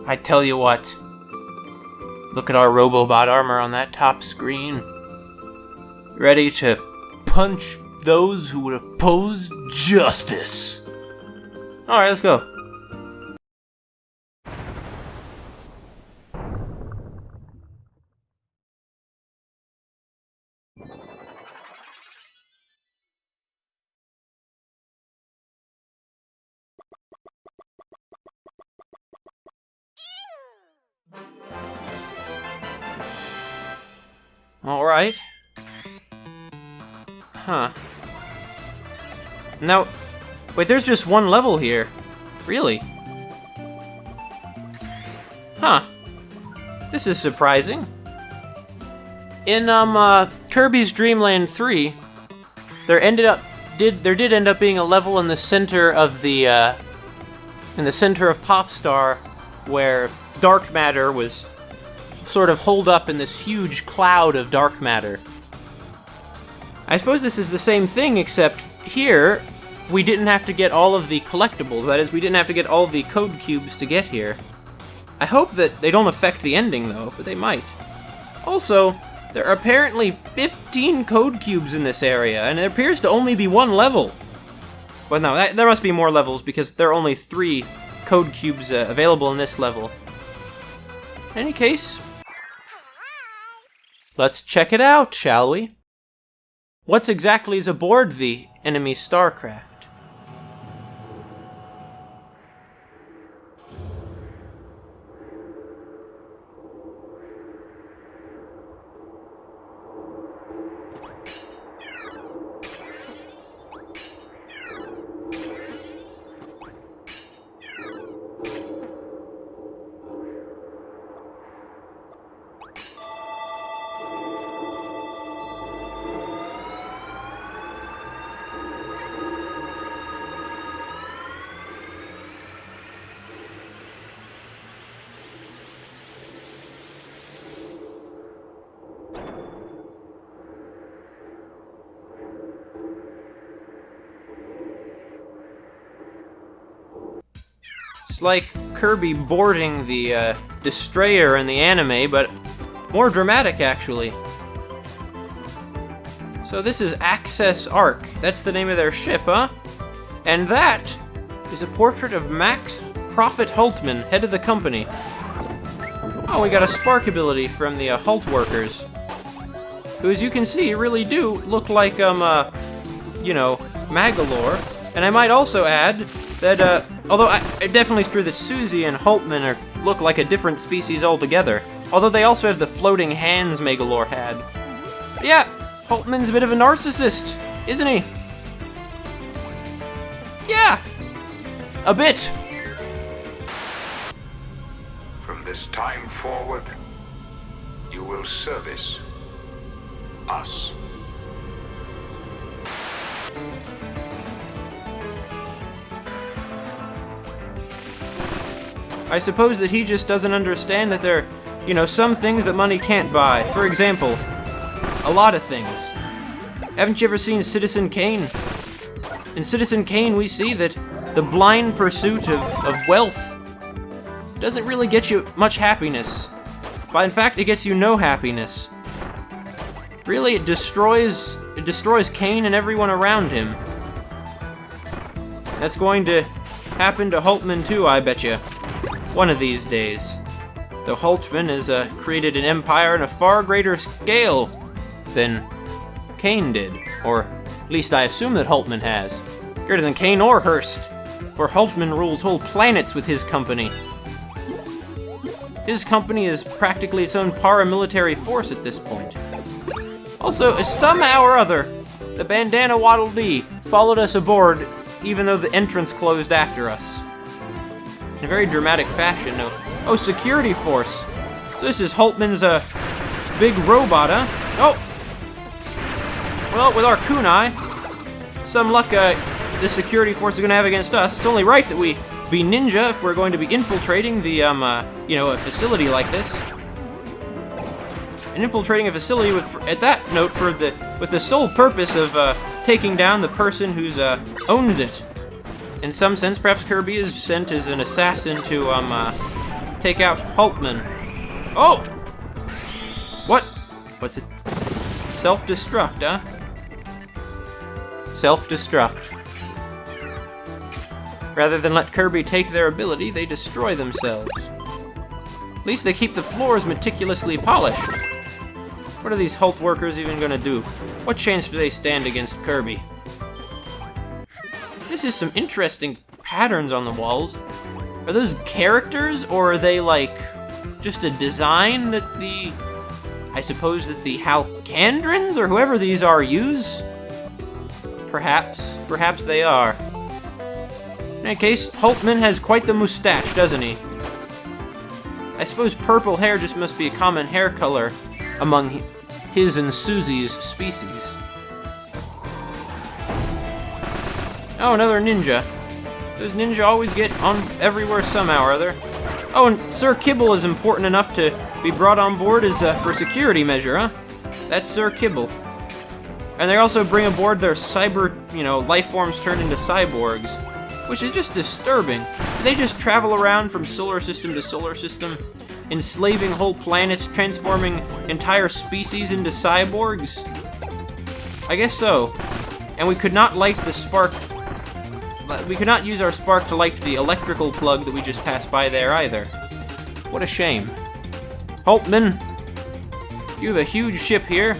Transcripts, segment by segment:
I tell you what. Look at our Robobot armor on that top screen. Ready to punch those who would oppose justice. Alright, let's go. Alright. Huh. Now, wait, there's just one level here. Really? Huh. This is surprising. In, Kirby's Dream Land 3, there did end up being a level in the center of the, in the center of Popstar, where dark matter was sort of holed up in this huge cloud of dark matter. I suppose this is the same thing, except here, we didn't have to get all of the collectibles. That is, we didn't have to get all the code cubes to get here. I hope that they don't affect the ending, though, but they might. Also, there are apparently 15 code cubes in this area, and there appears to only be one level. Well, no, there must be more levels, because there are only 3 code cubes available in this level. In any case, let's check it out, shall we? What exactly is aboard the enemy starcraft? It's like Kirby boarding the destroyer in the anime, but more dramatic, actually. So this is Access Ark. That's the name of their ship, huh? And that is a portrait of Max Prophet Haltmann, head of the company. Oh, we got a spark ability from the Halt workers, who, as you can see, really do look like, you know, Mackerel. And I might also add that, although it definitely is true that Susie and Haltmann look like a different species altogether, although they also have the floating hands Mackerel had. But yeah, Haltmann's a bit of a narcissist, isn't he? Yeah, a bit. From this time forward, you will service us. I suppose that he just doesn't understand that there, you know, some things that money can't buy. For example, a lot of things. Haven't you ever seen Citizen Kane? In Citizen Kane, we see that the blind pursuit of wealth doesn't really get you much happiness. But in fact, it gets you no happiness. Really, it destroys Kane and everyone around him. That's going to happen to Haltmann too, I bet you. One of these days. Though Haltmann has created an empire on a far greater scale than Kane did. Or at least I assume that Haltmann has. Greater than Kane or Hearst. For Haltmann rules whole planets with his company. His company is practically its own paramilitary force at this point. Also, somehow or other, the Bandana Waddle Dee followed us aboard even though the entrance closed after us. In a very dramatic fashion, no. Oh, security force. So this is Haltmann's, big robot, huh? Oh! Well, with our kunai, some luck, this security force is gonna have against us. It's only right that we be ninja if we're going to be infiltrating the, you know, a facility like this. And infiltrating a facility with the sole purpose of, taking down the person who's, owns it. In some sense, perhaps Kirby is sent as an assassin to, take out Haltmann. Oh! What? What's it? Self-destruct, huh? Self-destruct. Rather than let Kirby take their ability, they destroy themselves. At least they keep the floors meticulously polished. What are these Halt workers even gonna do? What chance do they stand against Kirby? This is some interesting patterns on the walls. Are those characters, or are they, like, just a design that the... I suppose that the Halkandrins, or whoever these are, use? Perhaps. Perhaps they are. In any case, Haltmann has quite the mustache, doesn't he? I suppose purple hair just must be a common hair color among his and Susie's species. Oh, another ninja. Those ninja always get on everywhere somehow or other. Oh, and Sir Kibble is important enough to be brought on board as for security measure, huh? That's Sir Kibble. And they also bring aboard their cyber, life forms turned into cyborgs, which is just disturbing. They just travel around from solar system to solar system, enslaving whole planets, transforming entire species into cyborgs? I guess so. And we could not light the spark. We could not use our spark to light the electrical plug that we just passed by there either. What a shame. Haltmann, you have a huge ship here.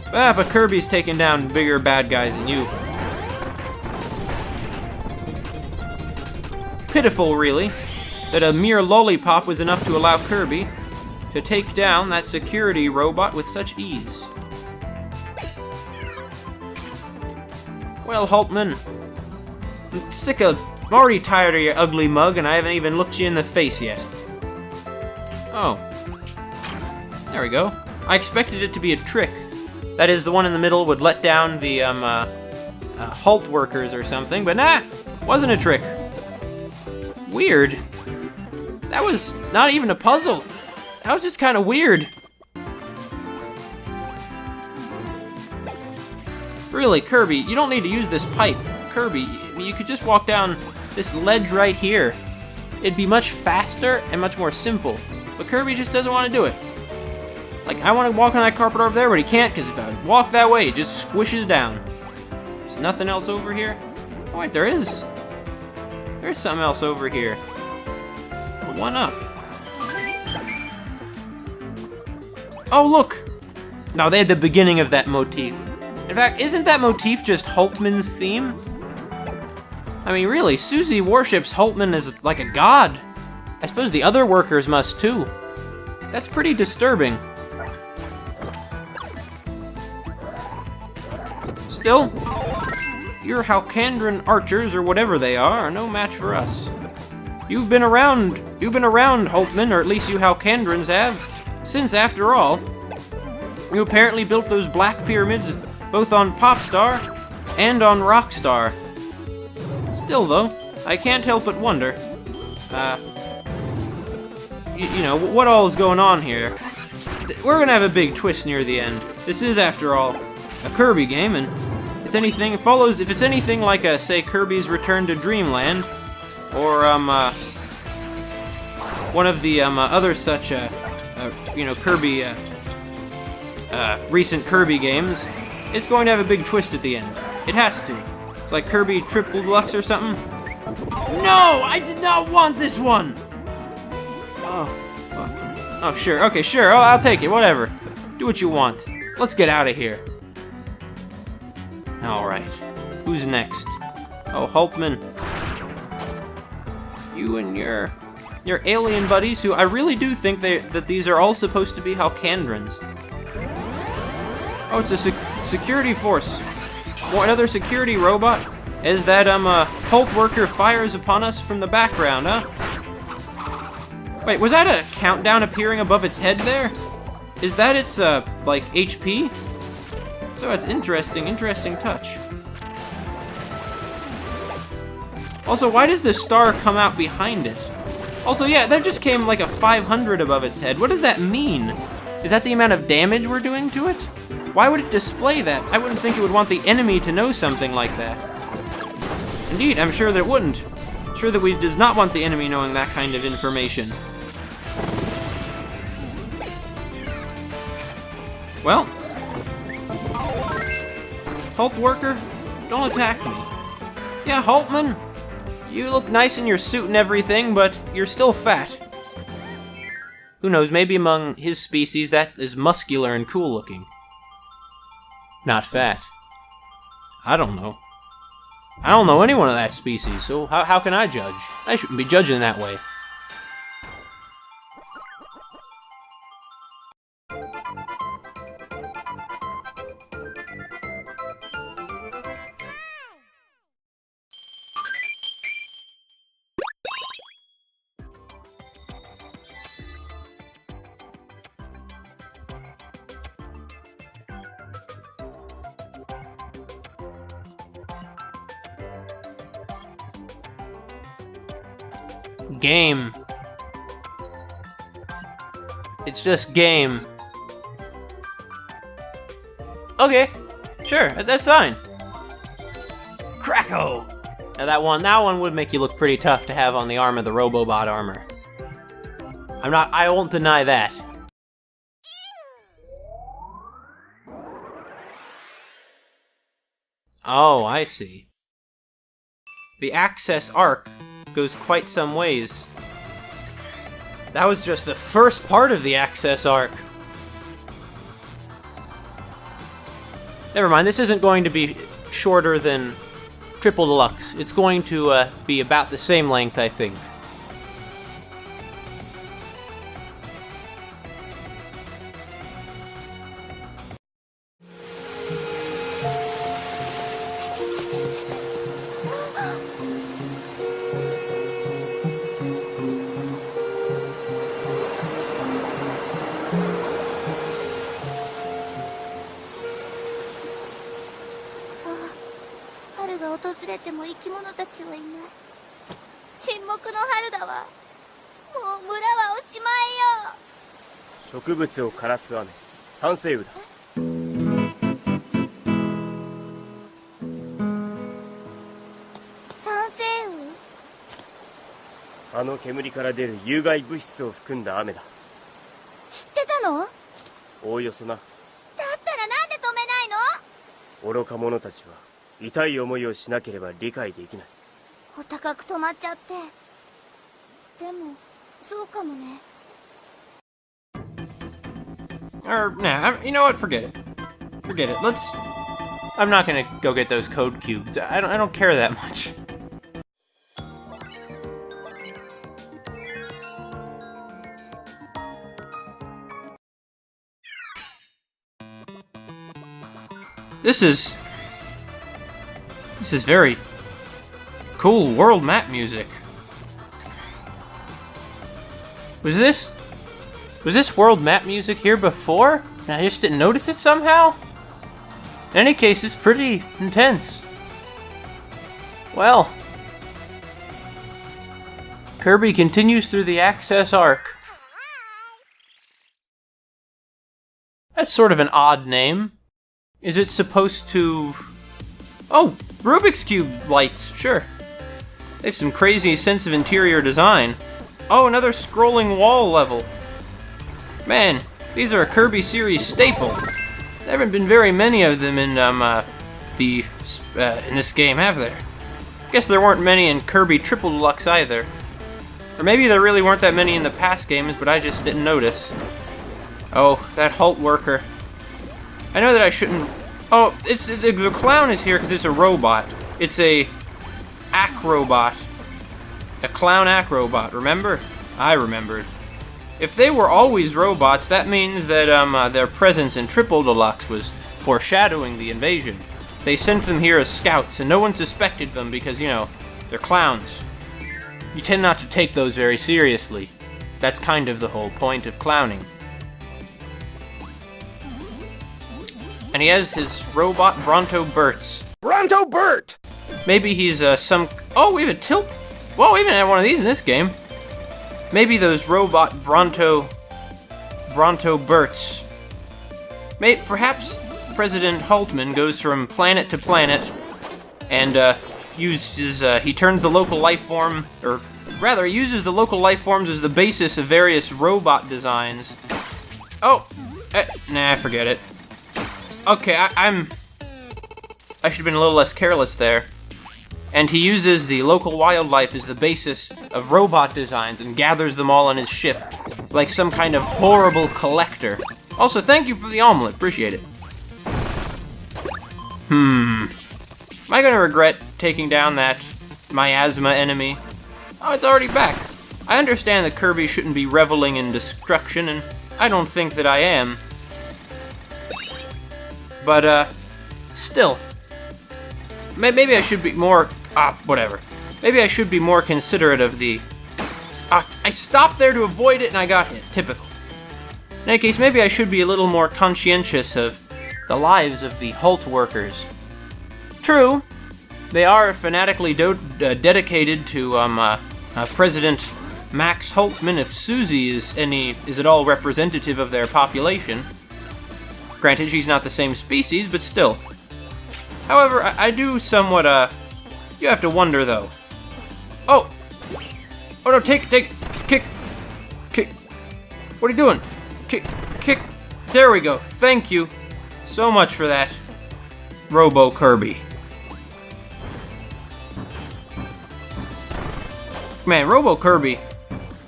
Ah, but Kirby's taking down bigger bad guys than you. Pitiful, really, that a mere lollipop was enough to allow Kirby to take down that security robot with such ease. Well, Haltmann, I'm already tired of your ugly mug, and I haven't even looked you in the face yet. Oh. There we go. I expected it to be a trick. That is, the one in the middle would let down the, Halt workers or something, but nah, wasn't a trick. Weird. That was not even a puzzle. That was just kind of weird. Really, Kirby, you don't need to use this pipe. Kirby, you could just walk down this ledge right here. It'd be much faster and much more simple. But Kirby just doesn't want to do it. Like, I want to walk on that carpet over there, but he can't, because if I walk that way, it just squishes down. There's nothing else over here? Oh, wait, there is. There's something else over here. One up. Oh, look! Now, they had the beginning of that motif. In fact, isn't that motif just Haltmann's theme? I mean, really, Susie worships Haltmann as like a god. I suppose the other workers must too. That's pretty disturbing. Still, your Halkandran archers, or whatever they are no match for us. You've been around, Haltmann, or at least you Halkandrans have, since, after all, you apparently built those black pyramids both on Popstar and on Rockstar. Still, though, I can't help but wonder, what all is going on here? We're gonna have a big twist near the end. This is, after all, a Kirby game, and if it's anything like a, say, Kirby's Return to Dreamland, or one of the other such Kirby recent Kirby games, it's going to have a big twist at the end. It has to. It's like Kirby Triple Deluxe or something. No, I did not want this one. Oh fuck. Oh sure, okay, sure. Oh, I'll take it. Whatever. Do what you want. Let's get out of here. Alright. Who's next? Oh, Haltmann. You and your alien buddies, who I really do think that these are all supposed to be Halkandrans. Oh, it's a security force. Well, another security robot. As that Halt worker fires upon us from the background, huh? Wait, was that a countdown appearing above its head there? Is that its like HP? So it's interesting touch. Also, why does the star come out behind it? Also, yeah, there just came like a 500 above its head. What does that mean? Is that the amount of damage we're doing to it? Why would it display that? I wouldn't think it would want the enemy to know something like that. Indeed, I'm sure that it wouldn't. I'm sure that we does not want the enemy knowing that kind of information. Well, Halt worker, don't attack me. Yeah, Haltmann, you look nice in your suit and everything, but you're still fat. Who knows, maybe among his species that is muscular and cool looking. Not fat. I don't know. I don't know anyone of that species, so how can I judge? I shouldn't be judging that way. Game. It's just game. Okay, sure, that's fine. Cracko! Now that one would make you look pretty tough to have on the arm of the Robobot armor. I won't deny that. Oh, I see. The Access Ark goes quite some ways. That was just the first part of the Access Ark. Never mind, this isn't going to be shorter than Triple Deluxe. It's going to be about the same length, I think. Nah, you know what? Forget it. Forget it. I'm not gonna go get those code cubes. I don't care that much. This is very cool world map music. Was this world map music here before? And I just didn't notice it somehow? In any case, it's pretty intense. Well, Kirby continues through the Access Ark. That's sort of an odd name. Is it supposed to... Oh, Rubik's Cube lights, sure. They have some crazy sense of interior design. Oh, another scrolling wall level. Man, these are a Kirby series staple. There haven't been very many of them in this game, have there? Guess there weren't many in Kirby Triple Deluxe either. Or maybe there really weren't that many in the past games, but I just didn't notice. Oh, that Halt worker. I know that I shouldn't... Oh, the clown is here because it's a robot. It's a acrobot. A clown acrobot, remember? I remembered. If they were always robots, that means that their presence in Triple Deluxe was foreshadowing the invasion. They sent them here as scouts, and no one suspected them because, you know, they're clowns. You tend not to take those very seriously. That's kind of the whole point of clowning. And he has his robot Bronto Berts. Bronto Bert! Maybe he's some... Oh, we have a tilt... Whoa, we even had one of these in this game. Maybe those robot Bronto Berts. Perhaps President Haltmann goes from planet to planet and he turns the local life form, or rather, he uses the local life forms as the basis of various robot designs. Oh, Nah, forget it. Okay, I should have been a little less careless there. And he uses the local wildlife as the basis of robot designs and gathers them all on his ship, like some kind of horrible collector. Also, thank you for the omelet, appreciate it. Am I gonna regret taking down that miasma enemy? Oh, it's already back. I understand that Kirby shouldn't be reveling in destruction, and I don't think that I am. But, still. Maybe I should be more... whatever. Maybe I should be more considerate of the... I stopped there to avoid it and I got hit. Typical. In any case, maybe I should be a little more conscientious of the lives of the Halt workers. True, they are fanatically dedicated to, President Max Haltmann, if Susie is at all representative of their population. Granted, she's not the same species, but still. However, I do somewhat, you have to wonder, though. Oh! Oh no, kick! What are you doing? Kick! There we go, thank you so much for that, Robo Kirby. Man, Robo Kirby,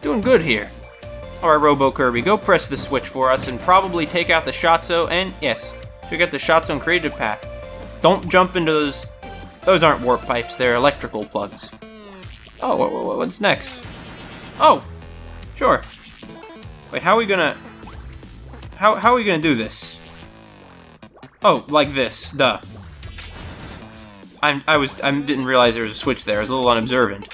doing good here. Alright, Robo Kirby, go press the switch for us and probably take out the Shotzo, and yes, check out the Shotzo and creative path. Don't jump into those. Those aren't warp pipes, they're electrical plugs. Oh, what's next? Oh, sure. Wait, how are we gonna... How are we gonna do this? Oh, like this, duh. I didn't realize there was a switch there, I was a little unobservant.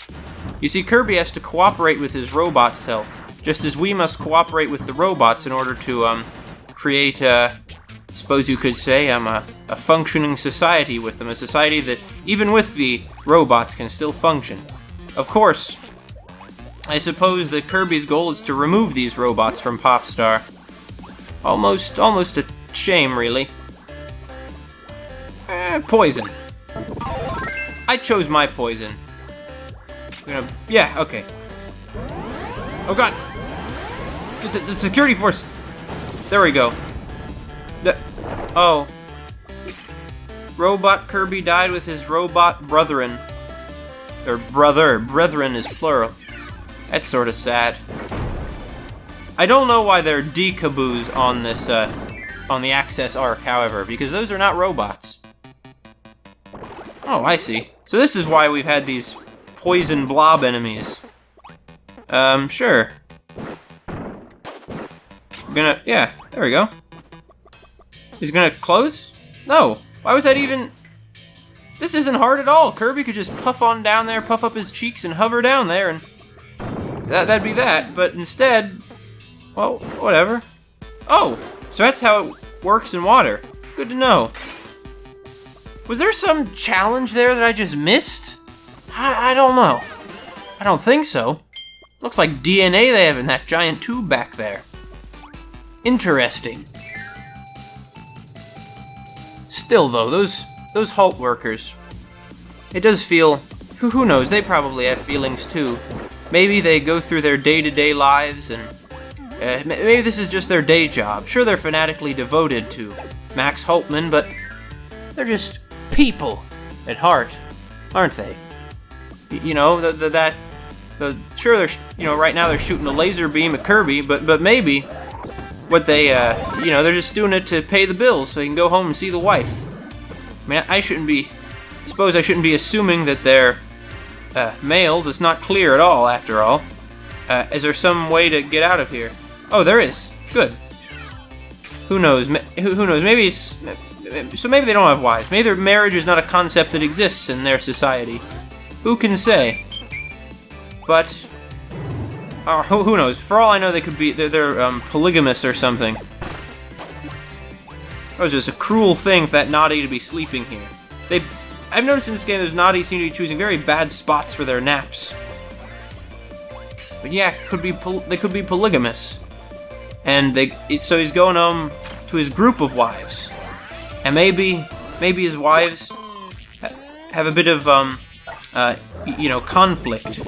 You see, Kirby has to cooperate with his robot self, just as we must cooperate with the robots in order to, create, suppose you could say, a functioning society with them, a society that, even with the robots, can still function. Of course, I suppose that Kirby's goal is to remove these robots from Popstar. Almost a shame, really. Poison. I chose my poison. Yeah, okay. Oh god! Get the security force! There we go. Oh. Robot Kirby died with his robot brethren. Or brethren is plural. That's sort of sad. I don't know why there are decaboos on this, on the Access Ark, however, because those are not robots. Oh, I see. So this is why we've had these poison blob enemies. Sure. Yeah, there we go. He's gonna close? No. Why was that even... This isn't hard at all. Kirby could just puff on down there, puff up his cheeks, and hover down there, and... That'd be that. But instead... Well, whatever. Oh! So that's how it works in water. Good to know. Was there some challenge there that I just missed? I don't know. I don't think so. Looks like DNA they have in that giant tube back there. Interesting. Still, though, those Halt workers, it does feel... Who knows, they probably have feelings, too. Maybe they go through their day-to-day lives, and... maybe this is just their day job. Sure, they're fanatically devoted to Max Haltmann, but... They're just people at heart, aren't they? You know, sure, they're, you know, right now they're shooting a laser beam at Kirby, but maybe... What they, you know, they're just doing it to pay the bills so they can go home and see the wife. I mean, I shouldn't be assuming that they're, males. It's not clear at all, after all. Is there some way to get out of here? Oh, there is. Good. Who knows? Who knows? Maybe it's... So maybe they don't have wives. Maybe their marriage is not a concept that exists in their society. Who can say? But... who knows? For all I know, they could be... They're polygamous or something. That was just a cruel thing for that Naughty to be sleeping here. I've noticed in this game, those Naughty seem to be choosing very bad spots for their naps. But yeah, they could be polygamous. And so he's going home to his group of wives. And maybe his wives have a bit of, you know, conflict.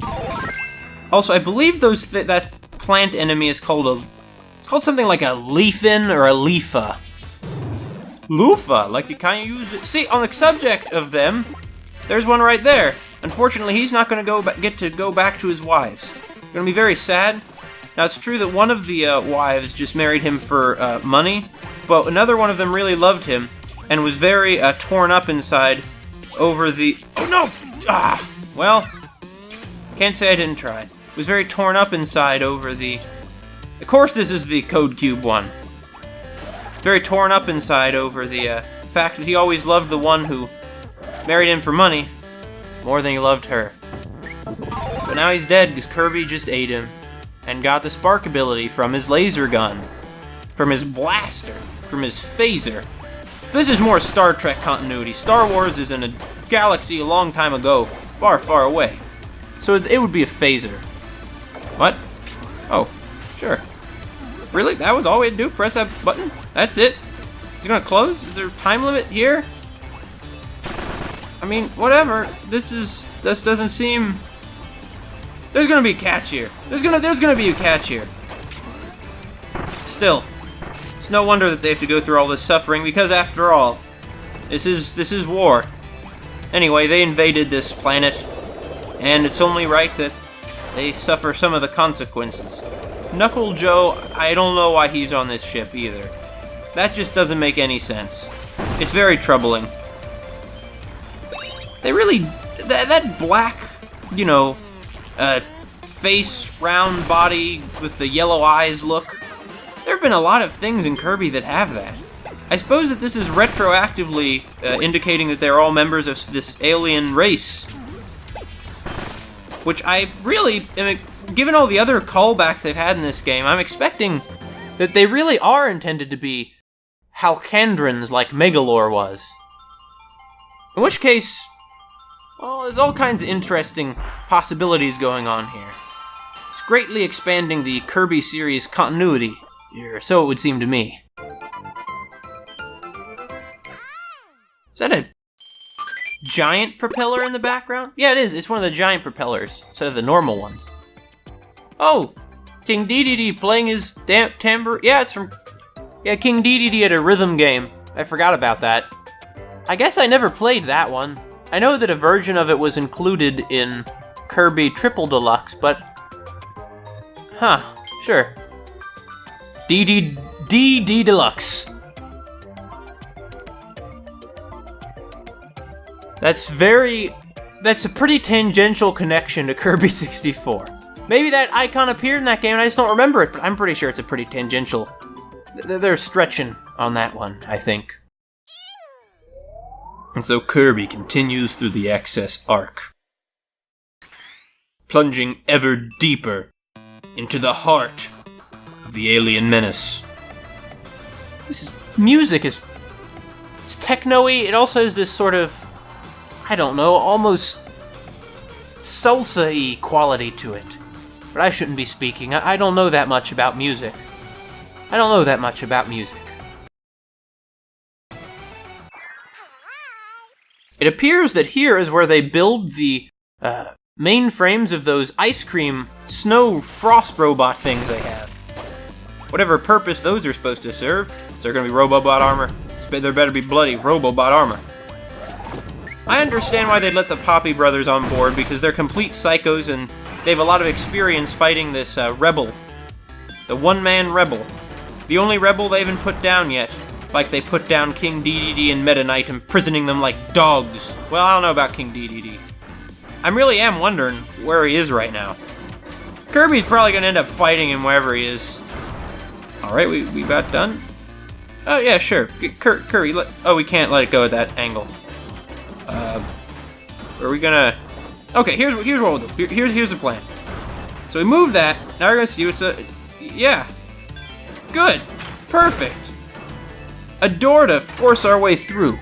Also, I believe that plant enemy is called It's called something like a leafin or a leafa. Loofah, like you kind of use it. See, on the subject of them, there's one right there. Unfortunately, he's not going to get to go back to his wives. Going to be very sad. Now, it's true that one of the wives just married him for money, but another one of them really loved him and was very torn up inside over the... Oh, no! Ah! Well, can't say I didn't try. Was very torn up inside over the... Of course this is the Code Cube one. Very torn up inside over the fact that he always loved the one who married him for money more than he loved her. But now he's dead because Kirby just ate him and got the spark ability from his laser gun, from his blaster, from his phaser. This is more Star Trek continuity. Star Wars is in a galaxy a long time ago, far, far away. So it would be a phaser. What? Oh, sure. Really? That was all we had to do? Press that button? That's it? Is it gonna close? Is there a time limit here? I mean, whatever. This doesn't seem... There's gonna be a catch here. There's gonna be a catch here. Still, it's no wonder that they have to go through all this suffering, because after all, this is war. Anyway, they invaded this planet, and it's only right that they suffer some of the consequences. Knuckle Joe, I don't know why he's on this ship either. That just doesn't make any sense. It's very troubling. They really... That black, you know, face, round body with the yellow eyes look. There have been a lot of things in Kirby that have that. I suppose that this is retroactively indicating that they're all members of this alien race. Which I really... Given all the other callbacks they've had in this game, I'm expecting that they really are intended to be Halkandrans like Megalore was. In which case, well, there's all kinds of interesting possibilities going on here. It's greatly expanding the Kirby series continuity, or so it would seem to me. Is that a giant propeller in the background? Yeah, it is. It's one of the giant propellers, instead of the normal ones. Oh, King Dedede playing his tambourine. Yeah, it's from... Yeah, King Dedede at a rhythm game. I forgot about that. I guess I never played that one. I know that a version of it was included in Kirby Triple Deluxe, but... Huh, sure. DD Deluxe. That's a pretty tangential connection to Kirby 64. Maybe that icon appeared in that game and I just don't remember it, but I'm pretty sure it's a pretty tangential. They're stretching on that one, I think. And so Kirby continues through the Access Ark, plunging ever deeper into the heart of the alien menace. Music is... It's techno-y, it also has this sort of... I don't know, almost salsa-y quality to it. But I shouldn't be speaking. I don't know that much about music. It appears that here is where they build the mainframes of those ice cream snow frost robot things they have. Whatever purpose those are supposed to serve. Is there going to be Robobot armor? There better be bloody Robobot armor. I understand why they'd let the Poppy brothers on board, because they're complete psychos and they have a lot of experience fighting this rebel. The one-man rebel. The only rebel they haven't put down yet. Like they put down King Dedede and Meta Knight, imprisoning them like dogs. Well, I don't know about King Dedede. I really am wondering where he is right now. Kirby's probably going to end up fighting him wherever he is. Alright, we about done? Oh, yeah, sure. Kirby, we can't let it go at that angle. Are we gonna... Okay, here's what we'll do. Here's the plan. So we move that. Now we're gonna see what's a... Yeah. Good. Perfect. A door to force our way through.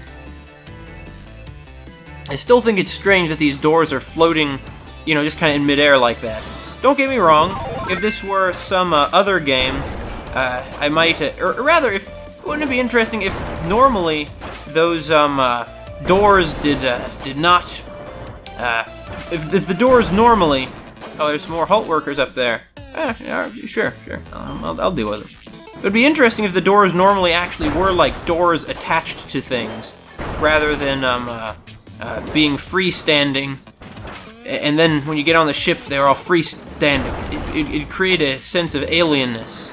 I still think it's strange that these doors are floating, you know, just kind of in midair like that. Don't get me wrong. If this were some other game, I might... or rather, wouldn't it be interesting if normally those doors did not... if the doors normally... Oh, there's more Halt workers up there. Yeah, sure. I'll deal with it. would be interesting if the doors normally actually were like doors attached to things, rather than being freestanding. And then when you get on the ship, they're all freestanding. It'd create a sense of alienness.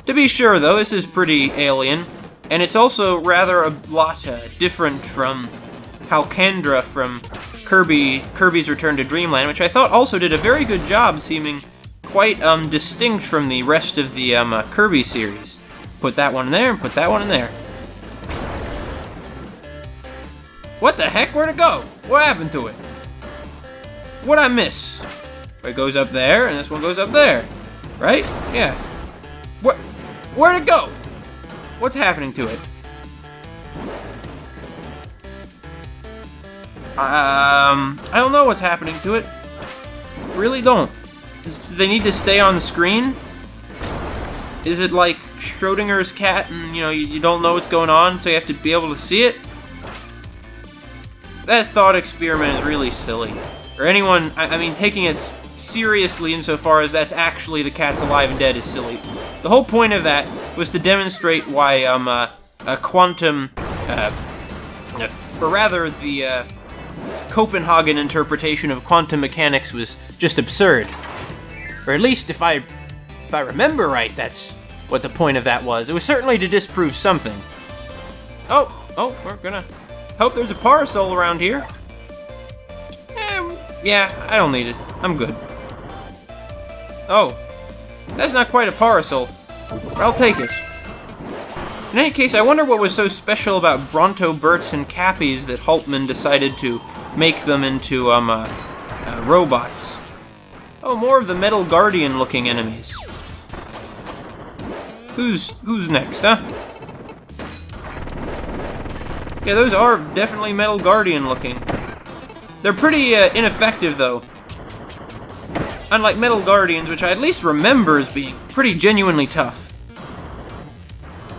To be sure, though, this is pretty alien, and it's also rather a lot different from Halkandra from Kirby's Return to Dreamland, which I thought also did a very good job seeming quite distinct from the rest of the Kirby series. Put that one in there, and put that one in there. What the heck? Where'd it go? What happened to it? What'd I miss? It goes up there, and this one goes up there. Right? Yeah. Where'd it go? What's happening to it? I don't know what's happening to it. Really don't. Do they need to stay on the screen? Is it like Schrodinger's cat and, you don't know what's going on, so you have to be able to see it? That thought experiment is really silly. Or anyone, I mean, taking it seriously insofar as that's actually the cat's alive and dead is silly. The whole point of that was to demonstrate why, a quantum, or rather the, Copenhagen interpretation of quantum mechanics was just absurd. Or at least if I remember right, that's what the point of that was. It was certainly to disprove something. Oh, we're gonna hope there's a parasol around here. Yeah, I don't need it. I'm good. Oh, that's not quite a parasol, but I'll take it. In any case, I wonder what was so special about Bronto Berts and Cappies that Haltmann decided to make them into, robots. Oh, more of the Metal Guardian-looking enemies. Who's next, huh? Yeah, those are definitely Metal Guardian-looking. They're pretty, ineffective, though. Unlike Metal Guardians, which I at least remember as being pretty genuinely tough.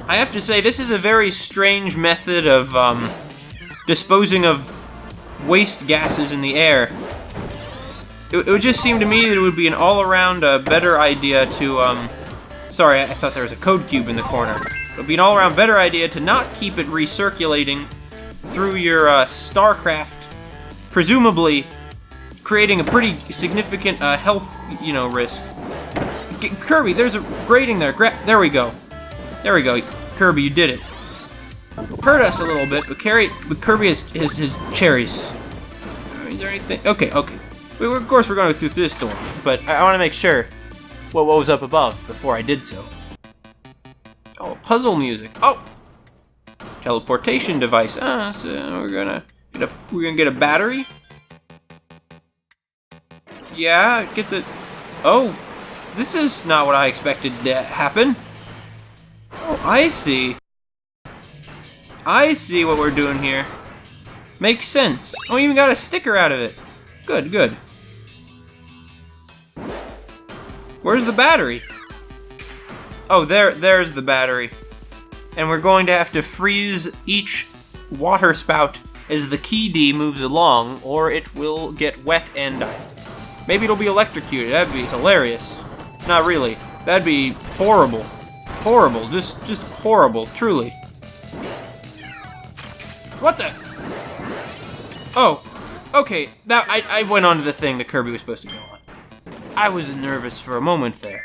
I have to say, this is a very strange method of, disposing of waste gases in the air. It would just seem to me that it would be an all-around better idea to, sorry, I thought there was a code cube in the corner. It would be an all-around better idea to not keep it recirculating through your StarCraft, presumably creating a pretty significant health, risk. Kirby, there's a grating there. There we go. There we go. Kirby, you did it. Hurt us a little bit, but Kirby has his cherries. Is there anything? Okay. Of course, we're going through this door, but I want to make sure what was up above before I did so. Oh, puzzle music. Oh, teleportation device. So we're gonna get a battery. Yeah, get the. Oh, this is not what I expected to happen. Oh, I see. I see what we're doing here. Makes sense. Oh, we even got a sticker out of it. Good. Where's the battery? Oh, there's the battery. And we're going to have to freeze each water spout as the key D moves along, or it will get wet and maybe it'll be electrocuted. That'd be hilarious. Not really. That'd be horrible. Horrible. Just horrible, truly. What the? Oh, okay. That I went on to the thing that Kirby was supposed to go on. I was nervous for a moment there.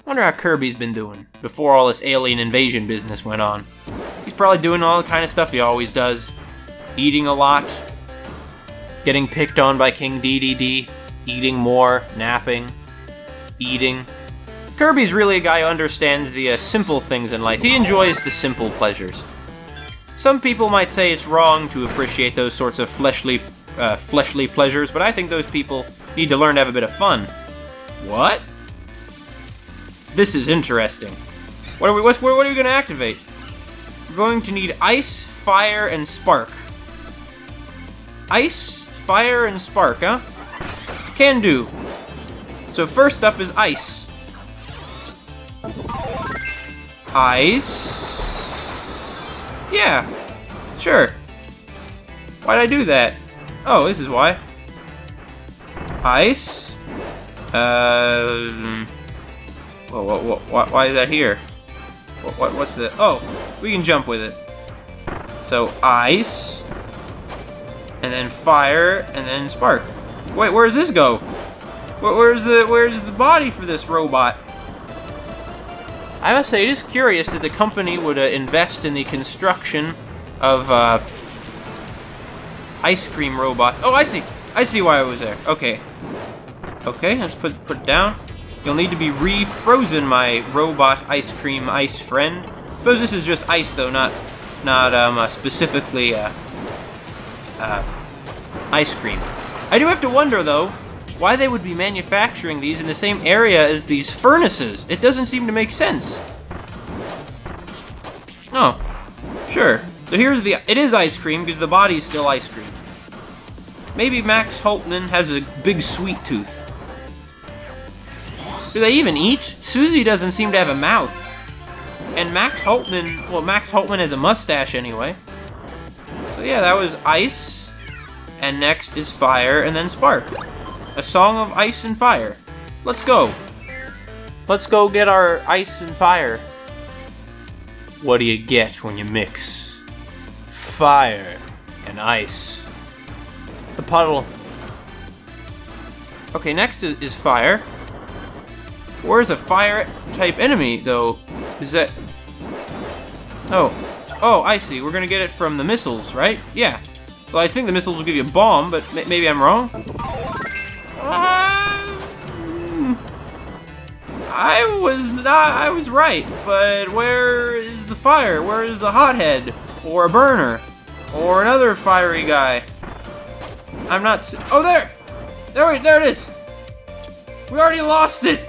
Wonder how Kirby's been doing before all this alien invasion business went on. He's probably doing all the kind of stuff he always does. Eating a lot. Getting picked on by King DDD. Eating more. Napping. Eating. Kirby's really a guy who understands the simple things in life. He enjoys the simple pleasures. Some people might say it's wrong to appreciate those sorts of fleshly pleasures, but I think those people need to learn to have a bit of fun. What? This is interesting. What are we going to activate? We're going to need ice, fire, and spark. Ice, fire, and spark, huh? Can do. So first up is ice. Ice. Yeah, sure. Why'd I do that? Oh, this is why. Ice. Whoa, why is that here? What's the... Oh, we can jump with it. So, ice, and then fire, and then spark. Wait, where does this go? Where's the body for this robot? I must say, it is curious that the company would invest in the construction of ice cream robots. Oh, I see. I see why I was there. Okay. Okay, let's put it down. You'll need to be refrozen, my robot ice cream ice friend. Suppose this is just ice, though, not specifically ice cream. I do have to wonder, though, why they would be manufacturing these in the same area as these furnaces. It doesn't seem to make sense. Oh, sure. So here's the... It is ice cream, because the body's still ice cream. Maybe Max Haltmann has a big sweet tooth. Do they even eat? Susie doesn't seem to have a mouth. And Max Haltmann... Well, Max Haltmann has a mustache, anyway. So yeah, that was ice. And next is fire, and then spark. A song of ice and fire. Let's go. Let's go get our ice and fire. What do you get when you mix fire and ice? The puddle. Okay, next is fire. Where's a fire-type enemy, though? Is that... Oh. Oh, I see. We're gonna get it from the missiles, right? Yeah. Well, I think the missiles will give you a bomb, but maybe I'm wrong. I was right, but where is the fire? Where is the hothead? Or a burner? Or another fiery guy? I'm not... Oh, there! There it is! We already lost it!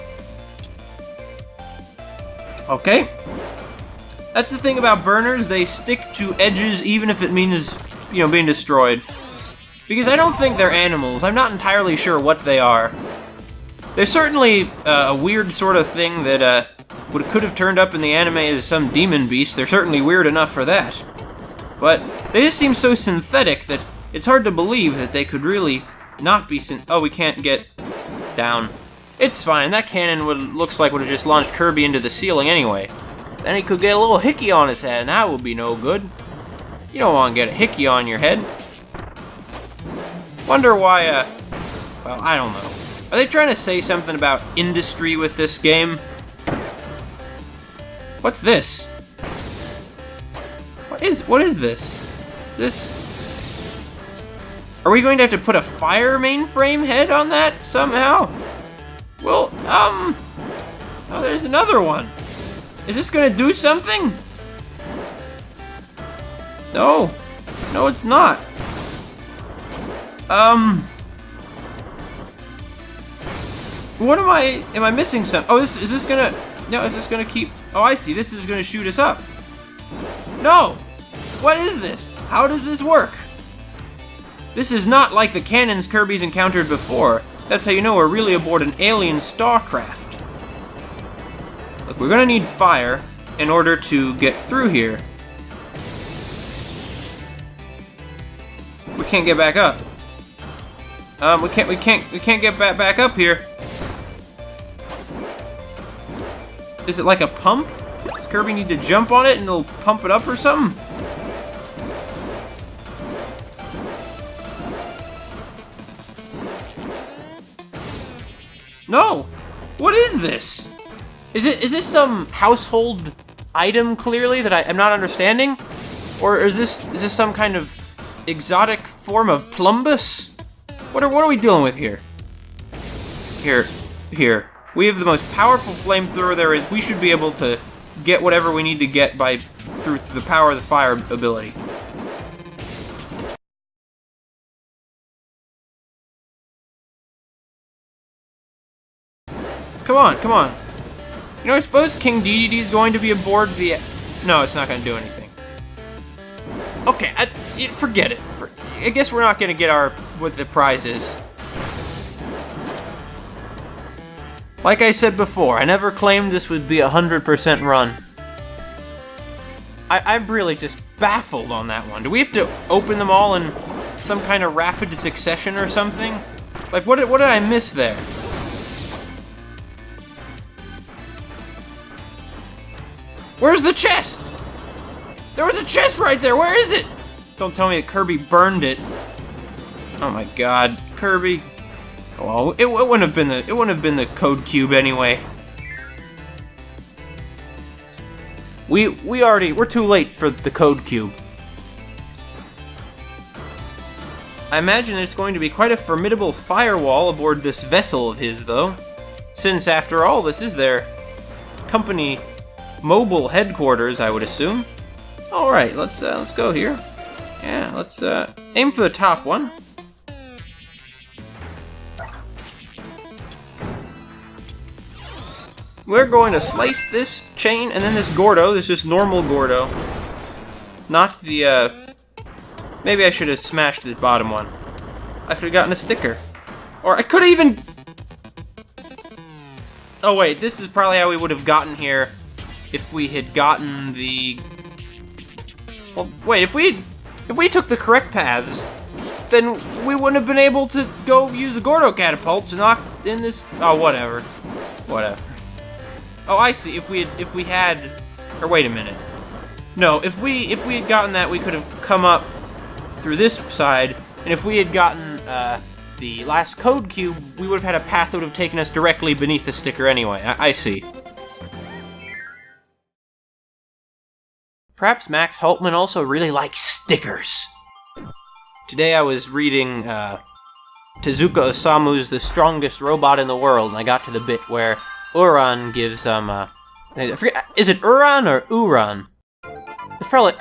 Okay. That's the thing about burners, they stick to edges even if it means, you know, being destroyed. Because I don't think they're animals. I'm not entirely sure what they are. They're certainly a weird sort of thing that could have turned up in the anime as some demon beast. They're certainly weird enough for that. But they just seem so synthetic that it's hard to believe that they could really not be Oh, we can't get down. It's fine. That cannon looks like would have just launched Kirby into the ceiling anyway. Then he could get a little hickey on his head, and that would be no good. You don't want to get a hickey on your head. Wonder why, well, I don't know. Are they trying to say something about industry with this game? What's this? What is this? This... Are we going to have to put a fire mainframe head on that somehow? Well, oh, there's another one. Is this gonna do something? No. No, it's not. What am I missing something? Oh, is this gonna... No, is this gonna keep... Oh, I see. This is gonna shoot us up. No! What is this? How does this work? This is not like the cannons Kirby's encountered before. That's how you know we're really aboard an alien starcraft. Look, we're gonna need fire in order to get through here. We can't get back up. We can't get back up here. Is it like a pump? Does Kirby need to jump on it and it'll pump it up or something? No! What is this? Is this some household item, clearly, that I'm not understanding? Or is this some kind of exotic form of plumbus? What are we dealing with here? Here. We have the most powerful flamethrower there is. We should be able to get whatever we need to get through the power of the fire ability. Come on. You know, I suppose King Dedede is going to be aboard the... No, it's not going to do anything. Okay, forget it. I guess we're not going to get what the prize is. Like I said before, I never claimed this would be 100% run. I'm really just baffled on that one. Do we have to open them all in some kind of rapid succession or something? Like, what did I miss there? Where's the chest? There was a chest right there. Where is it? Don't tell me that Kirby burned it. Oh my God, Kirby. Well, it wouldn't have been the code cube anyway. We're too late for the code cube. I imagine it's going to be quite a formidable firewall aboard this vessel of his, though. Since, after all, this is their company mobile headquarters, I would assume. Alright, let's go here. Yeah, let's aim for the top one. We're going to slice this chain and then this Gordo. This is just normal Gordo. Not the, maybe I should have smashed the bottom one. I could have gotten a sticker. Or I could have even... Oh wait, this is probably how we would have gotten here if we had gotten the... Well, wait, if we took the correct paths, then we wouldn't have been able to go use the Gordo catapult to knock in this... Oh, whatever. Whatever. Oh, I see. If we had... Or wait a minute. No, if we had gotten that, we could have come up through this side, and if we had gotten the last code cube, we would have had a path that would have taken us directly beneath the sticker anyway. I see. Perhaps Max Haltmann also really likes stickers. Today I was reading Tezuka Osamu's The Strongest Robot in the World, and I got to the bit where Uran gives I forget, is it Uran or Uran? It's probably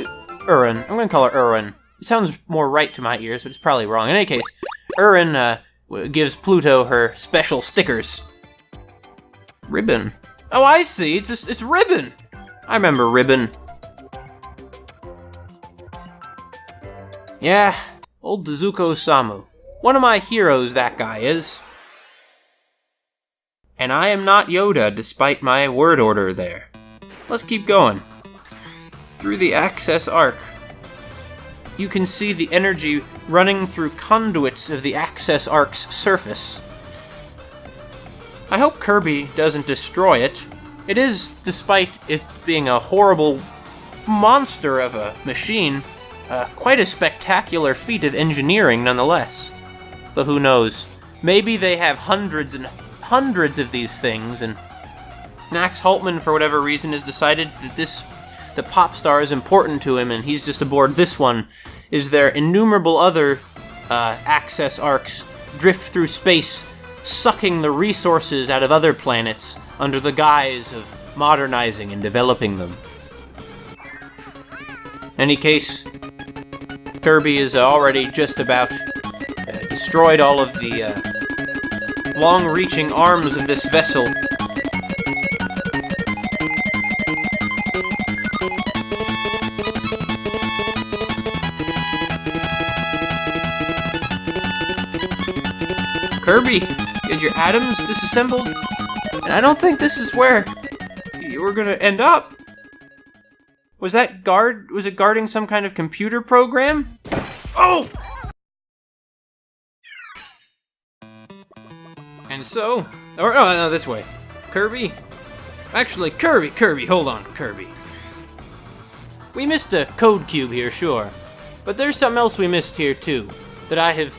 Uran. I'm gonna call her Uran. It sounds more right to my ears, but it's probably wrong. In any case, Uran gives Pluto her special stickers. Ribbon. Oh, I see. It's Ribbon. I remember Ribbon. Yeah, old Tezuka Osamu. One of my heroes, that guy is. And I am not Yoda, despite my word order there. Let's keep going. Through the Access Ark, you can see the energy running through conduits of the Access Ark's surface. I hope Kirby doesn't destroy it. It is, despite it being a horrible monster of a machine, quite a spectacular feat of engineering nonetheless. But who knows? Maybe they have hundreds and hundreds of these things, and Max Haltmann, for whatever reason, has decided that the Popstar is important to him, and he's just aboard this one. Is there innumerable other Access Arks drift through space, sucking the resources out of other planets under the guise of modernizing and developing them? In any case, Kirby is already just about destroyed all of the long-reaching arms of this vessel. Kirby, get your atoms disassembled? And I don't think this is where you were gonna end up. Was it guarding some kind of computer program? Oh! And so, no, this way. Kirby? Actually, Kirby, hold on, Kirby. We missed a code cube here, sure. But there's something else we missed here, too, that I have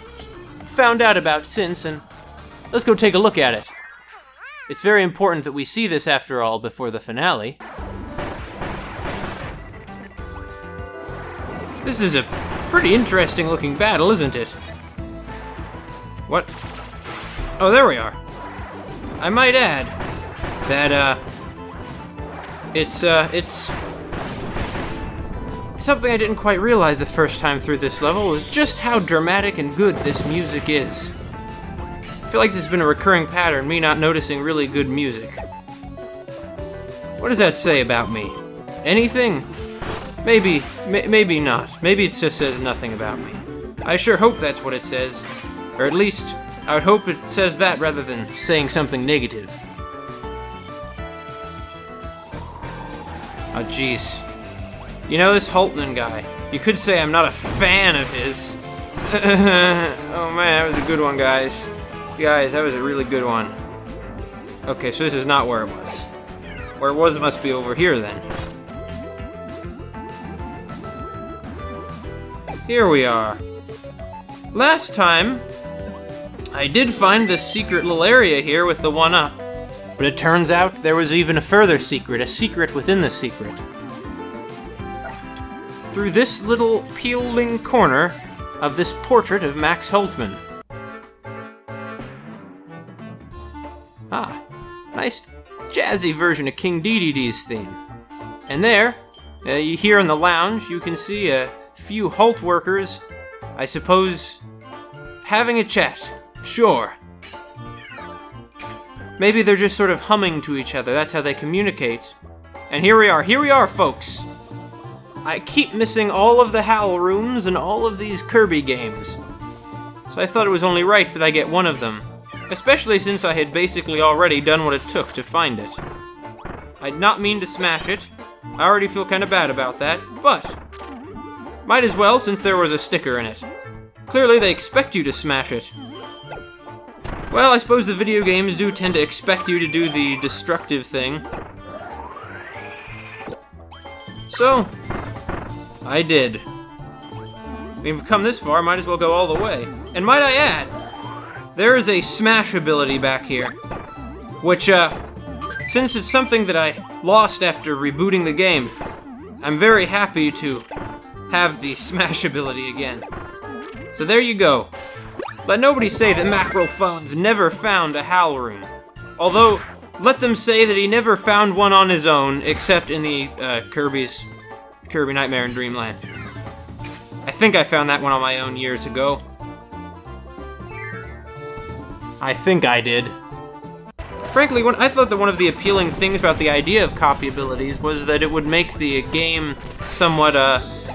found out about since, and let's go take a look at it. It's very important that we see this, after all, before the finale. This is a pretty interesting looking battle, isn't it? What? Oh, there we are. I might add that, it's something I didn't quite realize the first time through this level is just how dramatic and good this music is. I feel like this has been a recurring pattern, me not noticing really good music. What does that say about me? Anything? Maybe not. Maybe it just says nothing about me. I sure hope that's what it says. Or at least, I would hope it says that rather than saying something negative. Oh, jeez. You know, this Haltmann guy, you could say I'm not a fan of his. Oh man, that was a good one, guys. Guys, that was a really good one. Okay, so this is not where it was. Where it was, it must be over here then. Here we are. Last time, I did find this secret little area here with the 1-up. But it turns out there was even a further secret, a secret within the secret. Through this little peeling corner of this portrait of Max Haltmann. Ah, nice jazzy version of King Dedede's theme. And there, here in the lounge, you can see a few Halt workers, I suppose, having a chat. Sure. Maybe they're just sort of humming to each other, that's how they communicate. And here we are, folks! I keep missing all of the HAL rooms and all of these Kirby games. So I thought it was only right that I get one of them. Especially since I had basically already done what it took to find it. I did not mean to smash it. I already feel kind of bad about that, but might as well since there was a sticker in it. Clearly they expect you to smash it. Well, I suppose the video games do tend to expect you to do the destructive thing. So, I did. We've come this far, might as well go all the way. And might I add, there is a smash ability back here. Which, since it's something that I lost after rebooting the game, I'm very happy to have the smash ability again. So there you go. Let nobody say that Mackerel Phones never found a HAL room. Although, let them say that he never found one on his own, except in the Kirby Nightmare in Dreamland. I think I found that one on my own years ago. I think I did. Frankly, I thought that one of the appealing things about the idea of copy abilities was that it would make the game somewhat,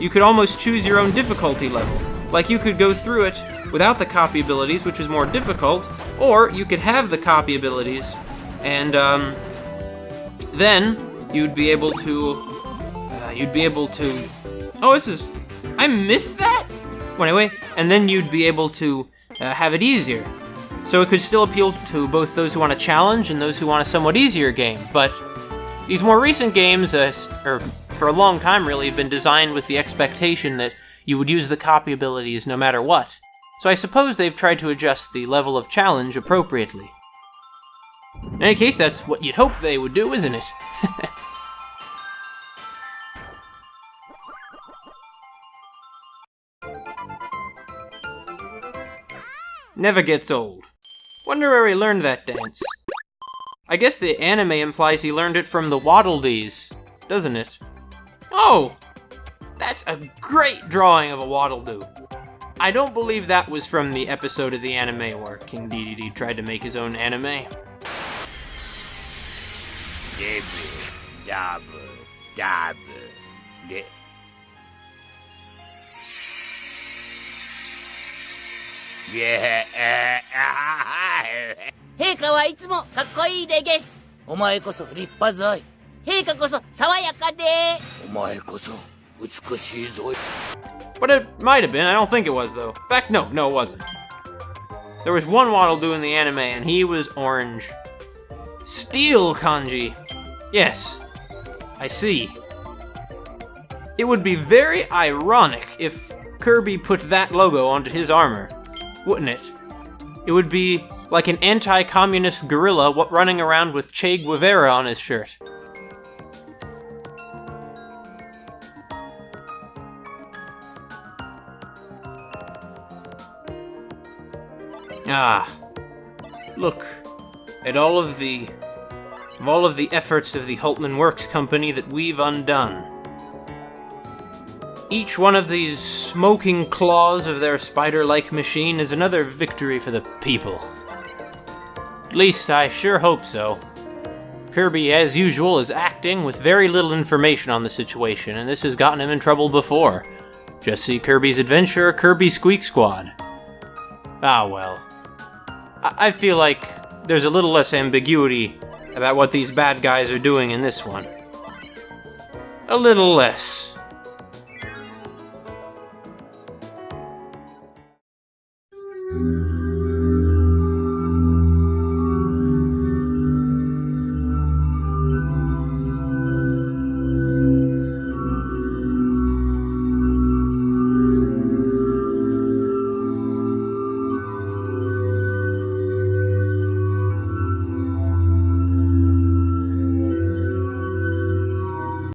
you could almost choose your own difficulty level. Like, you could go through it without the copy abilities, which was more difficult, or you could have the copy abilities, and, then you'd be able to, oh, I missed that? Well, anyway, and then you'd be able to, have it easier. So it could still appeal to both those who want a challenge and those who want a somewhat easier game, but these more recent games, or for a long time really, have been designed with the expectation that you would use the copy abilities no matter what. So I suppose they've tried to adjust the level of challenge appropriately. In any case, that's what you'd hope they would do, isn't it? Never gets old. Wonder where he learned that dance. I guess the anime implies he learned it from the Waddle Dees, doesn't it? Oh! That's a great drawing of a Waddle Doo. I don't believe that was from the episode of the anime where King Dedede tried to make his own anime. Yeah. 陛下はいつもかっこいいでげす。お前こそ立派ぞい。陛下こそ爽やかで。お前こそ美しいぞい。 But it might have been. I don't think it was, though. In fact, no, it wasn't. There was one Waddle Doo in the anime, and he was orange. Steel kanji. Yes, I see. It would be very ironic if Kirby put that logo onto his armor, wouldn't it? It would be like an anti-communist gorilla running around with Che Guevara on his shirt. Ah, look at all of the efforts of the Haltmann Works Company that we've undone. Each one of these smoking claws of their spider-like machine is another victory for the people. At least I sure hope so. Kirby, as usual, is acting with very little information on the situation, and this has gotten him in trouble before. Just see Kirby's Adventure or Kirby Squeak Squad. Ah well. I feel like there's a little less ambiguity about what these bad guys are doing in this one. A little less.